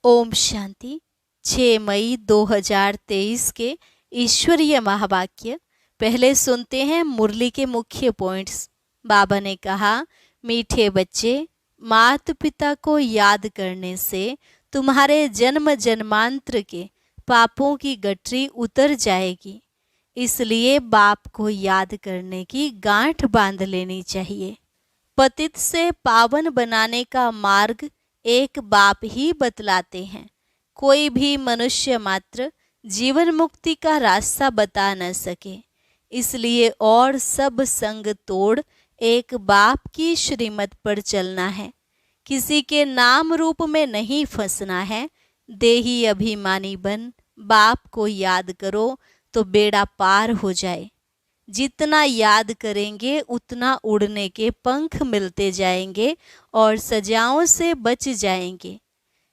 ओम शांति। 6 मई 2023 के ईश्वरीय महावाक्य। पहले सुनते हैं मुरली के मुख्य पॉइंट्स। बाबा ने कहा, मीठे बच्चे, माता पिता को याद करने से तुम्हारे जन्म जन्मांतर के पापों की गठरी उतर जाएगी। इसलिए बाप को याद करने की गांठ बांध लेनी चाहिए। पतित से पावन बनाने का मार्ग एक बाप ही बतलाते हैं। कोई भी मनुष्य मात्र जीवन मुक्ति का रास्ता बता न सके। इसलिए और सब संग तोड़ एक बाप की श्रीमत पर चलना है। किसी के नाम रूप में नहीं फंसना है। देही अभिमानी बन बाप को याद करो तो बेड़ा पार हो जाए। जितना याद करेंगे उतना उड़ने के पंख मिलते जाएंगे और सजाओं से बच जाएंगे।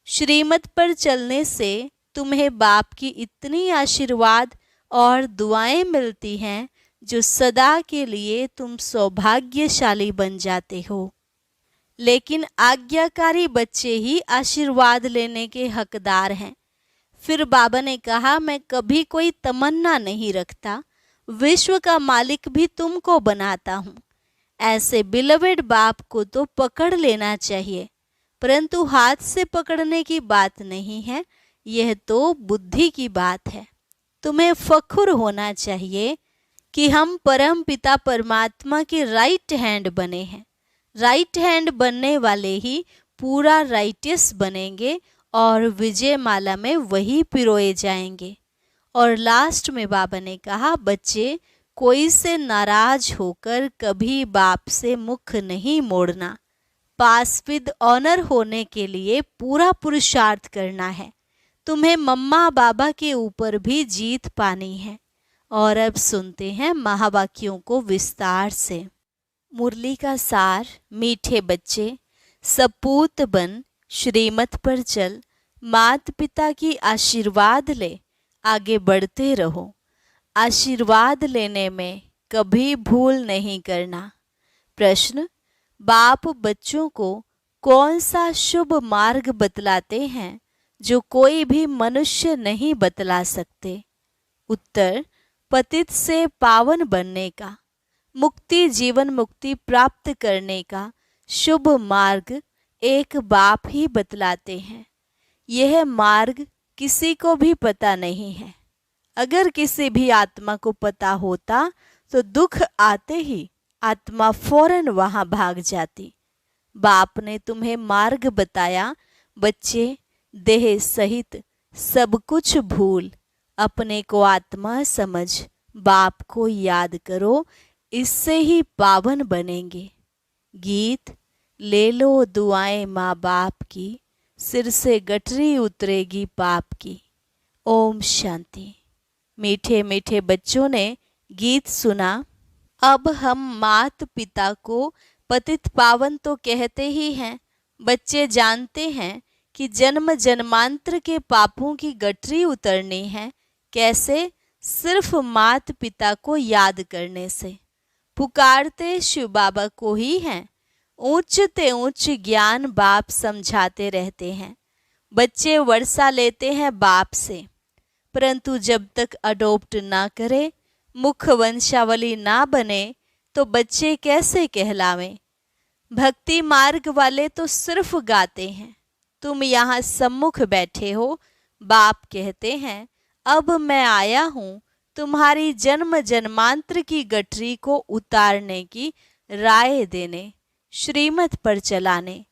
श्रीमत पर चलने से तुम्हें बाप की इतनी आशीर्वाद और दुआएं मिलती हैं जो सदा के लिए तुम सौभाग्यशाली बन जाते हो। लेकिन आज्ञाकारी बच्चे ही आशीर्वाद लेने के हकदार हैं। फिर बाबा ने कहा, मैं कभी कोई तमन्ना नहीं रखता, विश्व का मालिक भी तुमको बनाता हूँ। ऐसे बिलवेड बाप को तो पकड़ लेना चाहिए, परंतु हाथ से पकड़ने की बात नहीं है, यह तो बुद्धि की बात है। तुम्हें फख्र होना चाहिए कि हम परम पिता परमात्मा के राइट हैंड बने हैं। राइट हैंड बनने वाले ही पूरा राइटियस बनेंगे और विजय माला में वही पिरोए जाएंगे। और लास्ट में बाबा ने कहा, बच्चे, कोई से नाराज होकर कभी बाप से मुख नहीं मोड़ना। पास विद ऑनर होने के लिए पूरा पुरुषार्थ करना है। तुम्हें मम्मा बाबा के ऊपर भी जीत पानी है। और अब सुनते हैं महावाक्यों को विस्तार से। मुरली का सार। मीठे बच्चे, सपूत बन श्रीमत पर चल, माता पिता की आशीर्वाद ले, आगे बढ़ते रहो। आशीर्वाद लेने में कभी भूल नहीं करना। प्रश्न, बाप बच्चों को कौन सा शुभ मार्ग बतलाते हैं जो कोई भी मनुष्य नहीं बतला सकते? उत्तर, पतित से पावन बनने का, मुक्ति जीवन मुक्ति प्राप्त करने का शुभ मार्ग एक बाप ही बतलाते हैं। यह मार्ग किसी को भी पता नहीं है। अगर किसी भी आत्मा को पता होता तो दुख आते ही आत्मा फौरन वहां भाग जाती। बाप ने तुम्हें मार्ग बताया। बच्चे, देह सहित सब कुछ भूल, अपने को आत्मा समझ, बाप को याद करो, इससे ही पावन बनेंगे। गीत। ले लो दुआएं माँ बाप की, सिर से गठरी उतरेगी पाप की। ओम शांति। मीठे मीठे बच्चों ने गीत सुना। अब हम माता पिता को पतित पावन तो कहते ही हैं। बच्चे जानते हैं कि जन्म जन्मांतर के पापों की गठरी उतरनी है। कैसे? सिर्फ माता पिता को याद करने से। पुकारते शिव बाबा को ही हैं। ऊंचते ऊंच ज्ञान बाप समझाते रहते हैं। बच्चे वर्षा लेते हैं बाप से, परंतु जब तक अडोप्ट ना करे, मुख वंशावली ना बने, तो बच्चे कैसे कहलावें? भक्ति मार्ग वाले तो सिर्फ गाते हैं। तुम यहाँ सम्मुख बैठे हो। बाप कहते हैं, अब मैं आया हूँ तुम्हारी जन्म जन्मांतर की गठरी को उतारने की राय देने, श्रीमत पर चलाने।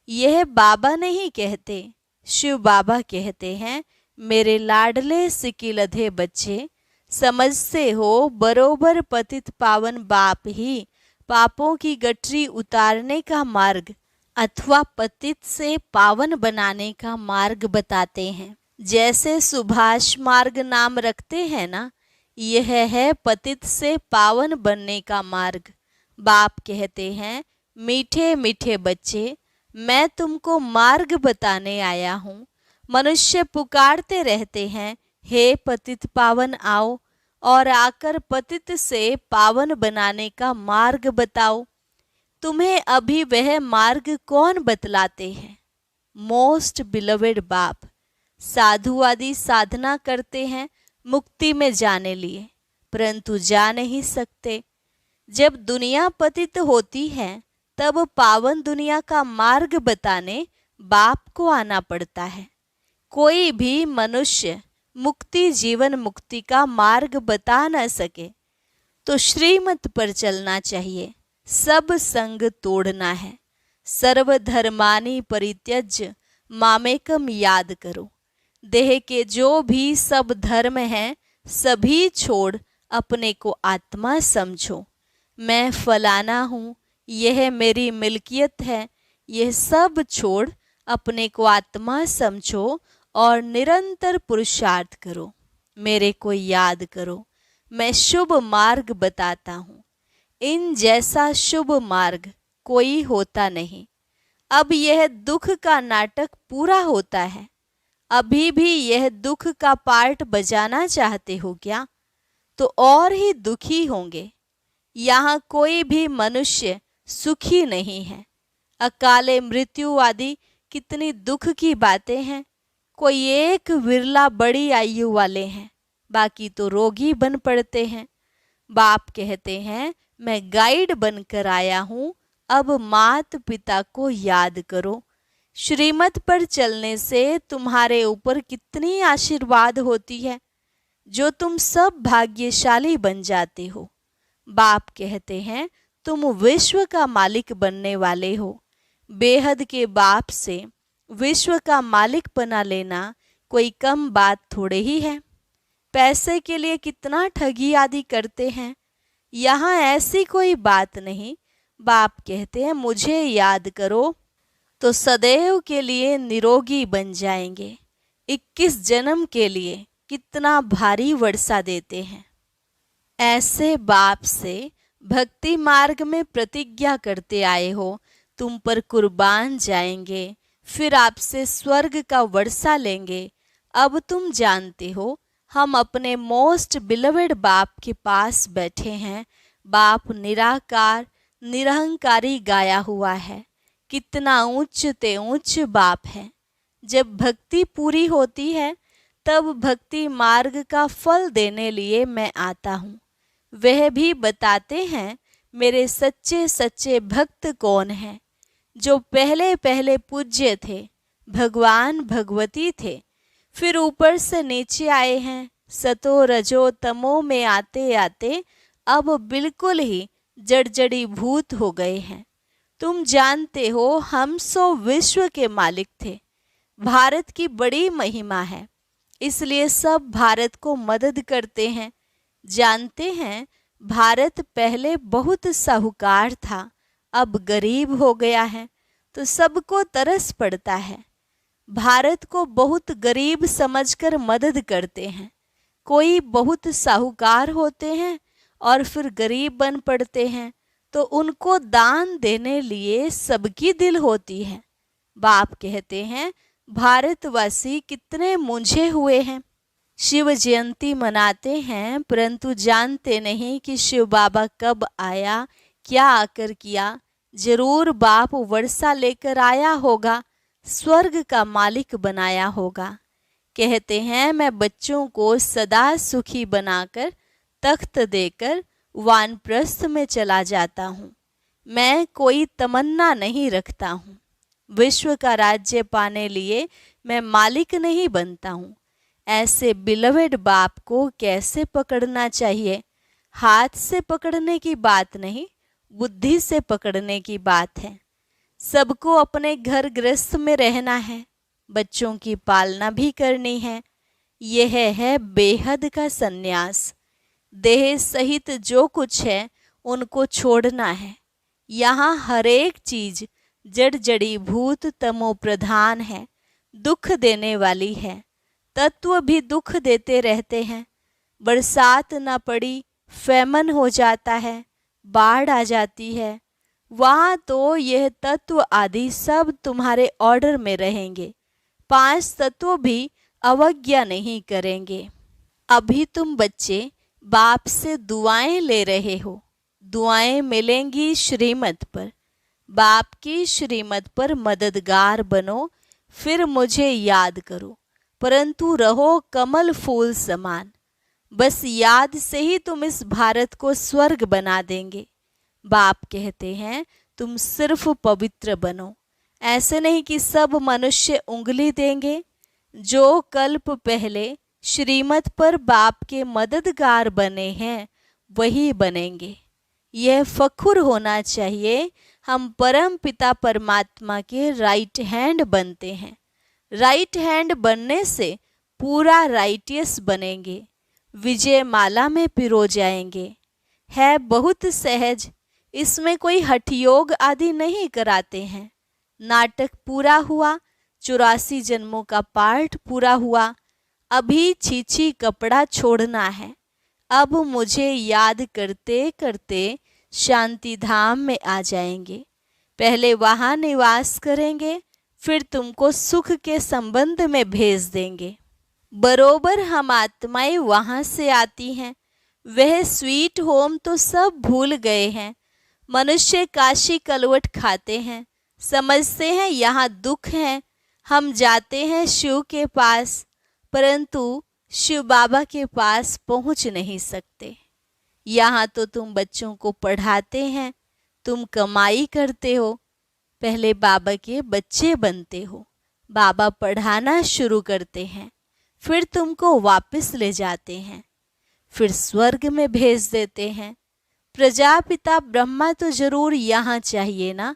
यह बाबा नहीं कहते, शिव बाबा कहते हैं, मेरे लाडले सिकिलधे बच्चे, समझते हो बरोबर पतित पावन बाप ही पापों की गठरी उतारने का मार्ग अथवा पतित से पावन बनाने का मार्ग बताते हैं। जैसे सुभाष मार्ग नाम रखते हैं ना, यह है पतित से पावन बनने का मार्ग। बाप कहते हैं, मीठे मीठे बच्चे, मैं तुमको मार्ग बताने आया हूँ। मनुष्य पुकारते रहते हैं, हे पतित पावन आओ, और आकर पतित से पावन बनाने का मार्ग बताओ। तुम्हें अभी वह मार्ग कौन बतलाते हैं? मोस्ट बिलवेड बाप, साधु आदि साधना करते हैं मुक्ति में जाने लिए, परंतु जा नहीं सकते। जब दुनिया पतित होती है तब पावन दुनिया का मार्ग बताने बाप को आना पड़ता है। कोई भी मनुष्य मुक्ति जीवन मुक्ति का मार्ग बता न सके तो श्रीमत पर चलना चाहिए, सब संग तोड़ना है। सर्वधर्मानि परित्यज्य मामेकम याद करो। देह के जो भी सब धर्म हैं सभी छोड़ अपने को आत्मा समझो। मैं फलाना हूँ, यह मेरी मिल्कियत है, यह सब छोड़ अपने को आत्मा समझो और निरंतर पुरुषार्थ करो। मेरे को याद करो, मैं शुभ मार्ग बताता हूँ। इन जैसा शुभ मार्ग कोई होता नहीं। अब यह दुख का नाटक पूरा होता है। अभी भी यह दुख का पार्ट बजाना चाहते हो क्या? तो और ही दुखी होंगे। यहाँ कोई भी मनुष्य सुखी नहीं है। अकाले मृत्यु आदि कितनी दुख की बातें हैं। कोई एक विरला बड़ी आयु वाले हैं, बाकी तो रोगी बन पड़ते हैं। बाप कहते हैं मैं गाइड बनकर आया हूँ, अब मात पिता को याद करो। श्रीमत पर चलने से तुम्हारे ऊपर कितनी आशीर्वाद होती है, जो तुम सब भाग्यशाली बन जाते हो। बाप कहते हैं तुम विश्व का मालिक बनने वाले हो। बेहद के बाप से विश्व का मालिक बना लेना कोई कम बात थोड़े ही है। पैसे के लिए कितना ठगी आदि करते हैं, यहाँ ऐसी कोई बात नहीं। बाप कहते हैं मुझे याद करो तो सदैव के लिए निरोगी बन जाएंगे। 21 जन्म के लिए कितना भारी वर्षा देते हैं। ऐसे बाप से भक्ति मार्ग में प्रतिज्ञा करते आए हो, तुम पर कुर्बान जाएंगे, फिर आपसे स्वर्ग का वर्षा लेंगे। अब तुम जानते हो हम अपने मोस्ट बिलवेड बाप के पास बैठे हैं। बाप निराकार निरहंकारी गाया हुआ है। कितना उच्च ते उच्च बाप है। जब भक्ति पूरी होती है तब भक्ति मार्ग का फल देने लिए मैं आता हूँ। वह भी बताते हैं मेरे सच्चे सच्चे भक्त कौन हैं, जो पहले पहले पूज्य थे, भगवान भगवती थे, फिर ऊपर से नीचे आए हैं। सतो रजो तमो में आते आते अब बिल्कुल ही जड़जड़ी भूत हो गए हैं। तुम जानते हो हम सो विश्व के मालिक थे। भारत की बड़ी महिमा है, इसलिए सब भारत को मदद करते हैं। जानते हैं भारत पहले बहुत साहूकार था, अब गरीब हो गया है, तो सबको तरस पड़ता है। भारत को बहुत गरीब समझकर मदद करते हैं। कोई बहुत साहूकार होते हैं और फिर गरीब बन पड़ते हैं, तो उनको दान देने लिए सबकी दिल होती है। बाप कहते हैं भारतवासी कितने मुंझे हुए हैं। शिव जयंती मनाते हैं, परंतु जानते नहीं कि शिव बाबा कब आया, क्या आकर किया। जरूर बाप वर्षा लेकर आया होगा, स्वर्ग का मालिक बनाया होगा। कहते हैं मैं बच्चों को सदा सुखी बनाकर तख्त देकर वानप्रस्थ में चला जाता हूँ। मैं कोई तमन्ना नहीं रखता हूँ। विश्व का राज्य पाने लिए मैं मालिक नहीं बनता हूँ। ऐसे बिलवेड बाप को कैसे पकड़ना चाहिए? हाथ से पकड़ने की बात नहीं, बुद्धि से पकड़ने की बात है। सबको अपने घर गृहस्थ में रहना है, बच्चों की पालना भी करनी है। यह है बेहद का सन्यास। देह सहित जो कुछ है उनको छोड़ना है। यहाँ हर एक चीज जड़ जड़ी भूत तमो प्रधान है, दुख देने वाली है। तत्व भी दुख देते रहते हैं। बरसात न पड़ी, फैमन हो जाता है, बाढ़ आ जाती है। वहाँ तो यह तत्व आदि सब तुम्हारे ऑर्डर में रहेंगे। 5 तत्व भी अवज्ञा नहीं करेंगे। अभी तुम बच्चे बाप से दुआएं ले रहे हो। दुआएं मिलेंगी श्रीमत पर। बाप की श्रीमत पर मददगार बनो, फिर मुझे याद करो, परंतु रहो कमल फूल समान। बस याद से ही तुम इस भारत को स्वर्ग बना देंगे। बाप कहते हैं तुम सिर्फ पवित्र बनो। ऐसे नहीं कि सब मनुष्य उंगली देंगे। जो कल्प पहले श्रीमत पर बाप के मददगार बने हैं वही बनेंगे। यह फखुर होना चाहिए, हम परम पिता परमात्मा के राइट हैंड बनते हैं। राइट हैंड बनने से पूरा राइटियस बनेंगे, विजय माला में पिरो जाएंगे। है बहुत सहज, इसमें कोई हठयोग आदि नहीं कराते हैं। नाटक पूरा हुआ, 84 जन्मों का पाठ पूरा हुआ। अभी छीछी कपड़ा छोड़ना है। अब मुझे याद करते करते शांति धाम में आ जाएंगे। पहले वहाँ निवास करेंगे, फिर तुमको सुख के संबंध में भेज देंगे। बरोबर हम आत्माएं वहाँ से आती हैं। वह स्वीट होम तो सब भूल गए हैं। मनुष्य काशी कलवट खाते हैं, समझते हैं यहाँ दुख है। हम जाते हैं शिव के पास, परंतु शिव बाबा के पास पहुँच नहीं सकते। यहाँ तो तुम बच्चों को पढ़ाते हैं, तुम कमाई करते हो। पहले बाबा के बच्चे बनते हो, बाबा पढ़ाना शुरू करते हैं, फिर तुमको वापस ले जाते हैं, फिर स्वर्ग में भेज देते हैं। प्रजापिता ब्रह्मा तो जरूर यहाँ चाहिए ना।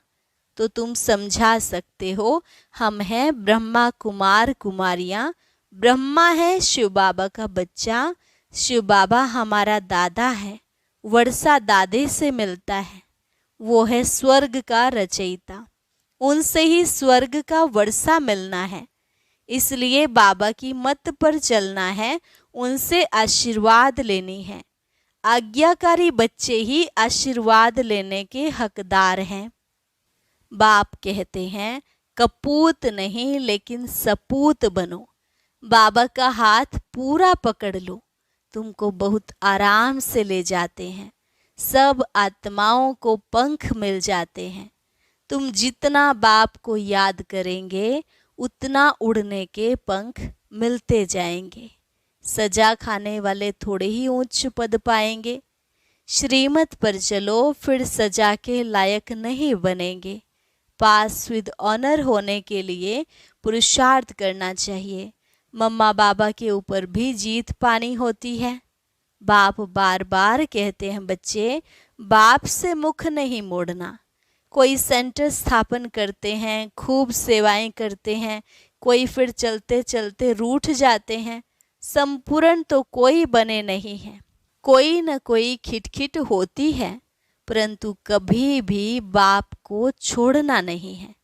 तो तुम समझा सकते हो, हम हैं ब्रह्मा कुमार कुमारियाँ। ब्रह्मा है शिव बाबा का बच्चा, शिव बाबा हमारा दादा है, वर्षा दादे से मिलता है। वो है स्वर्ग का रचयिता, उनसे ही स्वर्ग का वर्षा मिलना है। इसलिए बाबा की मत पर चलना है, उनसे आशीर्वाद लेनी है। आज्ञाकारी बच्चे ही आशीर्वाद लेने के हकदार हैं। बाप कहते हैं कपूत नहीं लेकिन सपूत बनो। बाबा का हाथ पूरा पकड़ लो, तुमको बहुत आराम से ले जाते हैं। सब आत्माओं को पंख मिल जाते हैं। तुम जितना बाप को याद करेंगे उतना उड़ने के पंख मिलते जाएंगे। सजा खाने वाले थोड़े ही ऊंच पद पाएंगे। श्रीमत पर चलो, फिर सजा के लायक नहीं बनेंगे। पास विद ऑनर होने के लिए पुरुषार्थ करना चाहिए। मम्मा बाबा के ऊपर भी जीत पानी होती है। बाप बार बार कहते हैं बच्चे, बाप से मुख नहीं मोड़ना। कोई सेंटर स्थापन करते हैं, खूब सेवाएं करते हैं, कोई फिर चलते चलते रूठ जाते हैं। संपूर्ण तो कोई बने नहीं है। कोई न कोई खिटखिट होती है, परंतु कभी भी बाप को छोड़ना नहीं है।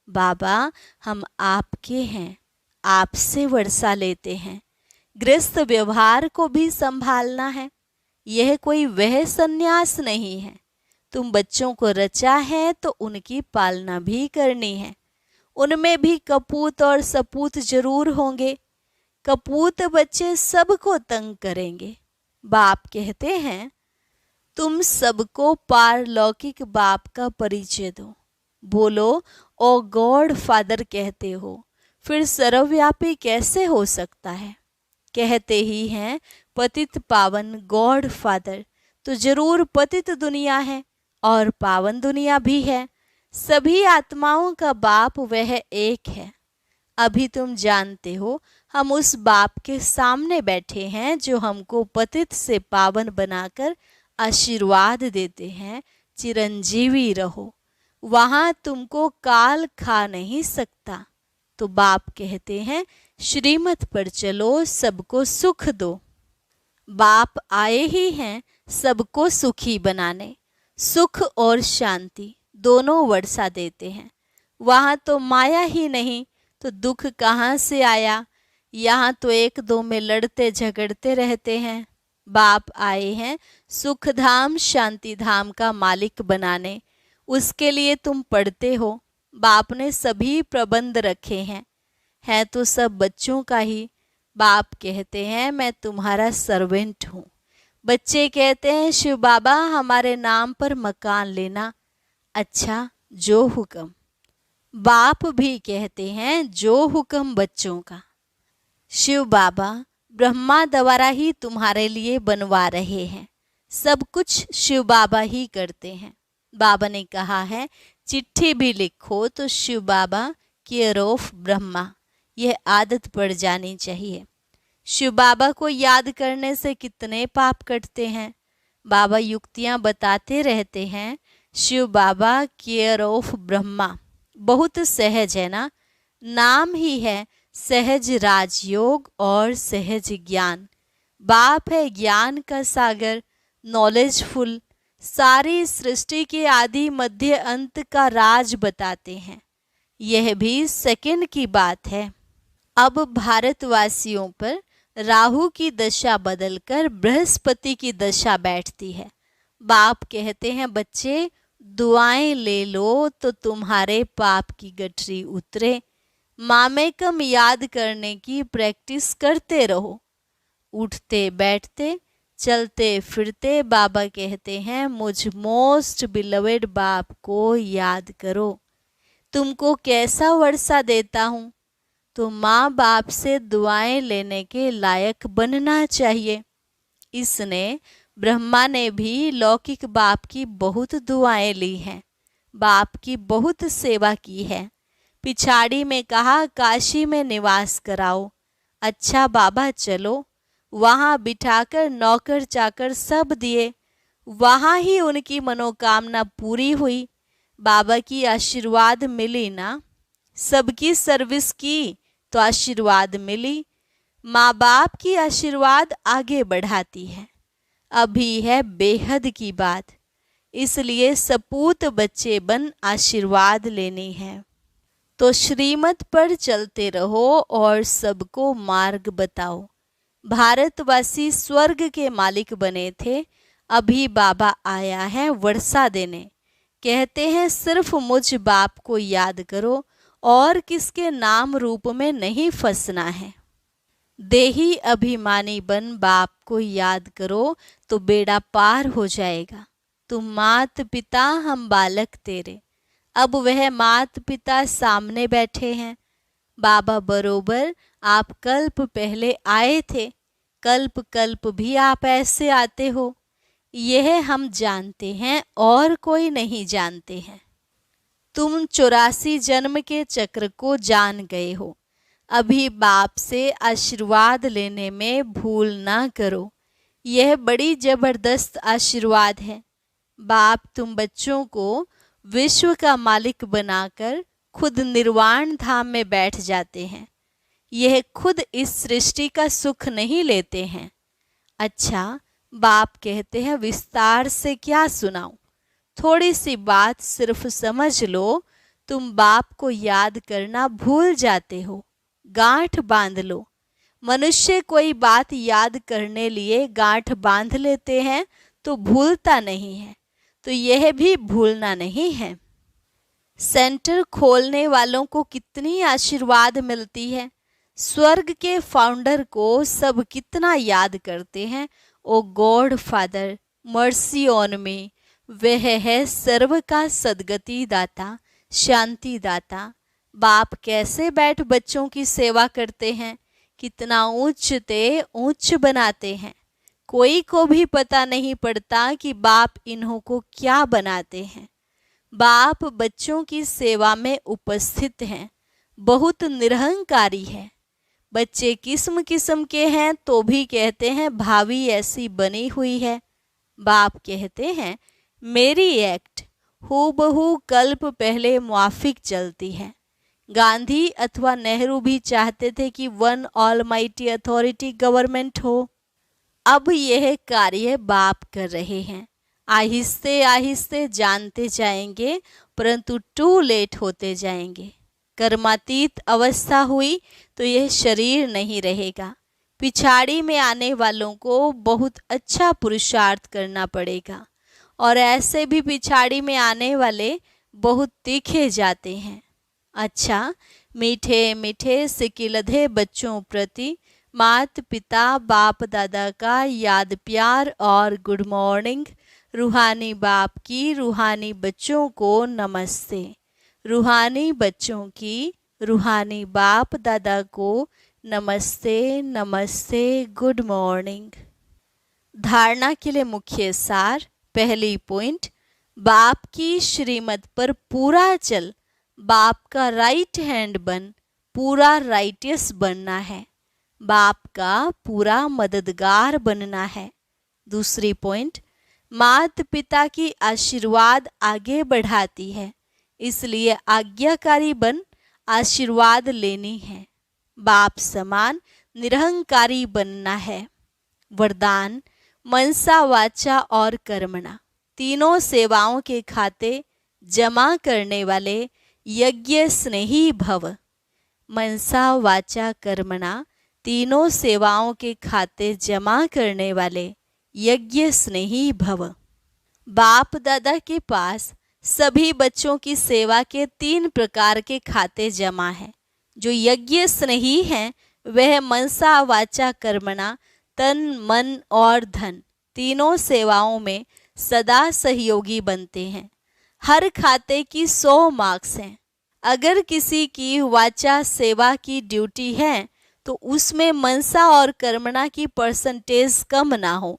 बाबा हम आपके हैं, आपसे वर्षा लेते हैं। गृहस्थ व्यवहार को भी संभालना है। यह कोई वह संन्यास नहीं है। तुम बच्चों को रचा है तो उनकी पालना भी करनी है। उनमें भी कपूत और सपूत जरूर होंगे। कपूत बच्चे सबको तंग करेंगे। बाप कहते हैं तुम सबको पारलौकिक बाप का परिचय दो। बोलो ओ गॉड फादर कहते हो, फिर सर्वव्यापी कैसे हो सकता है? कहते ही हैं पतित पावन गॉड फादर, तो जरूर पतित दुनिया है और पावन दुनिया भी है। सभी आत्माओं का बाप वह एक है। अभी तुम जानते हो हम उस बाप के सामने बैठे हैं जो हमको पतित से पावन बनाकर आशीर्वाद देते हैं, चिरंजीवी रहो। वहाँ तुमको काल खा नहीं सकता। तो बाप कहते हैं श्रीमत पर चलो, सबको सुख दो। बाप आए ही हैं सबको सुखी बनाने। सुख और शांति दोनों वर्षा देते हैं। वहाँ तो माया ही नहीं तो दुख कहाँ से आया? यहाँ तो एक दो में लड़ते झगड़ते रहते हैं। बाप आए हैं सुख धाम शांति धाम का मालिक बनाने। उसके लिए तुम पढ़ते हो। बाप ने सभी प्रबंध रखे हैं, है तो सब बच्चों का ही। बाप कहते हैं मैं तुम्हारा सर्वेंट हूँ। बच्चे कहते हैं शिव बाबा हमारे नाम पर मकान लेना। अच्छा जो हुक्म। बाप भी कहते हैं जो हुक्म बच्चों का। शिव बाबा ब्रह्मा द्वारा ही तुम्हारे लिए बनवा रहे हैं, सब कुछ शिव बाबा ही करते हैं। बाबा ने कहा है चिट्ठी भी लिखो तो शिव बाबा केयर ऑफ ब्रह्मा, यह आदत पड़ जानी चाहिए। शिव बाबा को याद करने से कितने पाप कटते हैं। बाबा युक्तियां बताते रहते हैं। शिव बाबा केयर ऑफ ब्रह्मा बहुत सहज है ना, नाम ही है सहज राजयोग और सहज ज्ञान। बाप है ज्ञान का सागर, नॉलेजफुल, सारी सृष्टि के आदि मध्य अंत का राज बताते हैं। यह भी सेकंड की बात है। अब भारतवासियों पर राहु की दशा बदलकर बृहस्पति की दशा बैठती है। बाप कहते हैं बच्चे दुआएं ले लो तो तुम्हारे पाप की गठरी उतरे। मामेकम याद करने की प्रैक्टिस करते रहो। उठते बैठते चलते फिरते बाबा कहते हैं मुझ मोस्ट बिलवेड बाप को याद करो। तुमको कैसा वर्षा देता हूँ, तो माँ बाप से दुआएं लेने के लायक बनना चाहिए। इसने ब्रह्मा ने भी लौकिक बाप की बहुत दुआएं ली हैं, बाप की बहुत सेवा की है। पिछाड़ी में कहा काशी में निवास कराओ। अच्छा बाबा चलो, वहाँ बिठाकर नौकर चाकर सब दिए, वहाँ ही उनकी मनोकामना पूरी हुई। बाबा की आशीर्वाद मिली ना, सबकी सर्विस की तो आशीर्वाद मिली। माँ बाप की आशीर्वाद आगे बढ़ाती है। अभी है बेहद की बात, इसलिए सपूत बच्चे बन आशीर्वाद लेनी है। तो श्रीमत पर चलते रहो और सबको मार्ग बताओ। भारतवासी स्वर्ग के मालिक बने थे, अभी बाबा आया है वर्षा देने। कहते हैं सिर्फ मुझ बाप को याद करो और किसके नाम रूप में नहीं फंसना है। देही अभिमानी बन बाप को याद करो तो बेड़ा पार हो जाएगा। तुम मात पिता हम बालक तेरे। अब वह मात पिता सामने बैठे हैं। बाबा बरोबर आप कल्प पहले आए थे, कल्प कल्प भी आप ऐसे आते हो, यह हम जानते हैं और कोई नहीं जानते हैं। तुम 84 जन्म के चक्र को जान गए हो। अभी बाप से आशीर्वाद लेने में भूल ना करो, यह बड़ी जबरदस्त आशीर्वाद है। बाप तुम बच्चों को विश्व का मालिक बनाकर खुद निर्वाण धाम में बैठ जाते हैं। यह खुद इस सृष्टि का सुख नहीं लेते हैं। अच्छा बाप कहते हैं विस्तार से क्या सुनाऊं, थोड़ी सी बात सिर्फ समझ लो। तुम बाप को याद करना भूल जाते हो, गांठ बांध लो। मनुष्य कोई बात याद करने लिए गांठ बांध लेते हैं तो भूलता नहीं है, तो यह भी भूलना नहीं है। सेंटर खोलने वालों को कितनी आशीर्वाद मिलती है। स्वर्ग के फाउंडर को सब कितना याद करते हैं। Oh God father mercy on me, वह है सर्व का सदगति दाता, शांति दाता। बाप कैसे बैठ बच्चों की सेवा करते हैं, कितना ऊंचते ऊंच बनाते हैं। कोई को भी पता नहीं पड़ता कि बाप इन्हों को क्या बनाते हैं। बाप बच्चों की सेवा में उपस्थित हैं, बहुत निरहंकारी है। बच्चे किस्म किस्म के हैं तो भी कहते हैं भावी ऐसी बनी हुई है। बाप कहते हैं मेरी एक्ट हूबहू कल्प पहले मुआफिक चलती है। गांधी अथवा नेहरू भी चाहते थे कि वन ऑलमाइटी अथॉरिटी गवर्नमेंट हो। अब यह कार्य बाप कर रहे हैं। आहिस्ते आहिस्ते जानते जाएंगे, परंतु टू लेट होते जाएंगे। कर्मातीत अवस्था हुई तो यह शरीर नहीं रहेगा। पिछाड़ी में आने वालों को बहुत अच्छा पुरुषार्थ करना पड़ेगा, और ऐसे भी पिछाड़ी में आने वाले बहुत तीखे जाते हैं। अच्छा मीठे मीठे सिकिलधे बच्चों प्रति मात पिता बाप दादा का याद प्यार और गुड मॉर्निंग। रूहानी बाप की रूहानी बच्चों को नमस्ते। रूहानी बच्चों की रूहानी बाप दादा को नमस्ते नमस्ते, गुड मॉर्निंग। धारणा के लिए मुख्य सार। पहली पॉइंट, बाप की श्रीमत पर पूरा चल, बाप का राइट हैंड बन, पूरा राइटियस बनना है, बाप का पूरा मददगार बनना है। दूसरी पॉइंट, माता पिता की आशीर्वाद आगे बढ़ाती है, इसलिए आज्ञाकारी बन आशीर्वाद लेनी है, बाप समान निरहंकारी बनना है। वरदान, मनसा वाचा और कर्मणा तीनों सेवाओं के खाते जमा करने वाले यज्ञ स्नेही भव। मनसा वाचा कर्मणा तीनों सेवाओं के खाते जमा करने वाले यज्ञ स्नेही भव। बाप दादा के पास सभी बच्चों की सेवा के 3 प्रकार के खाते जमा हैं। जो यज्ञ स्नेही हैं वह मनसा वाचा कर्मणा तन मन और धन तीनों सेवाओं में सदा सहयोगी बनते हैं। हर खाते की 100 मार्क्स हैं। अगर किसी की वाचा सेवा की ड्यूटी है तो उसमें मनसा और कर्मणा की परसेंटेज कम ना हो।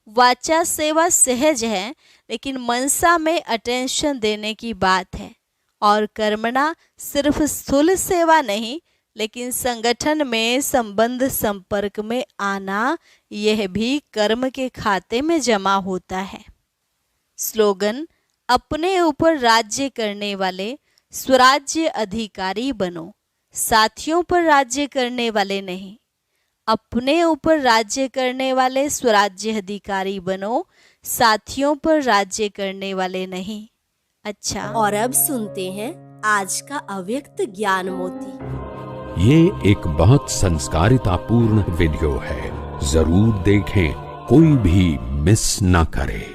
वाचा सेवा सहज है, लेकिन मनसा में अटेंशन देने की बात है, और कर्मणा सिर्फ स्थूल सेवा नहीं, लेकिन संगठन में संबंध संपर्क में आना, यह भी कर्म के खाते में जमा होता है। स्लोगन, अपने ऊपर राज्य करने वाले स्वराज्य अधिकारी बनो, साथियों पर राज्य करने वाले नहीं। अपने ऊपर राज्य करने वाले स्वराज्य अधिकारी बनो, साथियों पर राज्य करने वाले नहीं। अच्छा, और अब सुनते हैं आज का अव्यक्त ज्ञान मोती। ये एक बहुत संस्कारितापूर्ण वीडियो है, जरूर देखें, कोई भी मिस ना करे।